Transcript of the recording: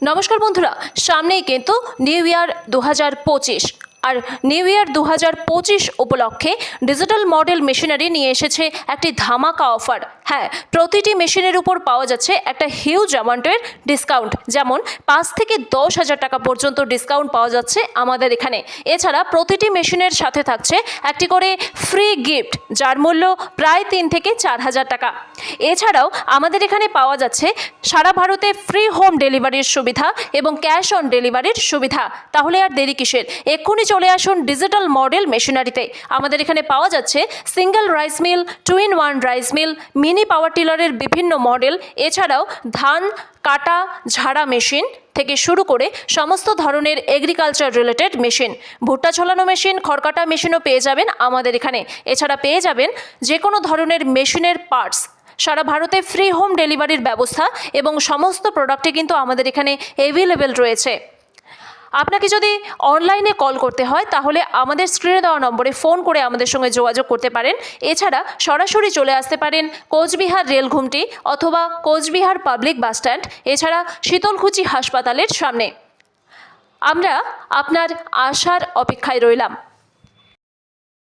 নমস্কার বন্ধুরা, সামনেই কিন্তু নিউ ইয়ার 2025 আর নিউ ইয়ার 2025 উপলক্ষে ডিজিটাল মডেল মেশিনারি নিয়ে এসেছে একটি ধামাকা অফার। হ্যাঁ, প্রতিটি মেশিনের উপর পাওয়া যাচ্ছে একটা হিউজ অ্যামাউন্টের ডিসকাউন্ট, যেমন 5 থেকে 10,000 টাকা পর্যন্ত ডিসকাউন্ট পাওয়া যাচ্ছে আমাদের এখানে। এছাড়া প্রতিটি মেশিনের সাথে থাকছে একটি করে ফ্রি গিফট, যার মূল্য প্রায় 3 থেকে 4,000 টাকা। এছাড়াও আমাদের এখানে পাওয়া যাচ্ছে সারা ভারতে ফ্রি হোম ডেলিভারির সুবিধা এবং ক্যাশ অন ডেলিভারির সুবিধা। তাহলে আর দেরি কিসের, এক্ষুনি চলে আসুন ডিজিটাল মডেল মেশিনারিতে। আমাদের এখানে পাওয়া যাচ্ছে single rice mill, 2-in-1 rice mill, mini power টিলারের বিভিন্ন মডেল, এছাড়াও ধান কাটা ঝাড়া মেশিন থেকে শুরু করে সমস্ত ধরনের এগ্রিকালচার রিলেটেড মেশিন, ভুট্টা ছলানো মেশিন, খড়কাটা মেশিনও পেয়ে যাবেন আমাদের এখানে। এছাড়া পেয়ে যাবেন যে কোনো ধরনের মেশিনের পার্টস। সারা ভারতে ফ্রি হোম ডেলিভারির ব্যবস্থা এবং সমস্ত প্রোডাক্টে কিন্তু আমাদের এখানে অ্যাভেলেবেল রয়েছে। আপনাকে যদি অনলাইনে কল করতে হয় তাহলে আমাদের স্ক্রিনে দেওয়া নম্বরে ফোন করে আমাদের সঙ্গে যোগাযোগ করতে পারেন। এছাড়া সরাসরি চলে আসতে পারেন কোচবিহার রেলঘুমটি অথবা কোচবিহার পাবলিক বাসস্ট্যান্ড, এছাড়া শীতলকুচি হাসপাতালের সামনে। আমরা আপনার আসার অপেক্ষায় রইলাম।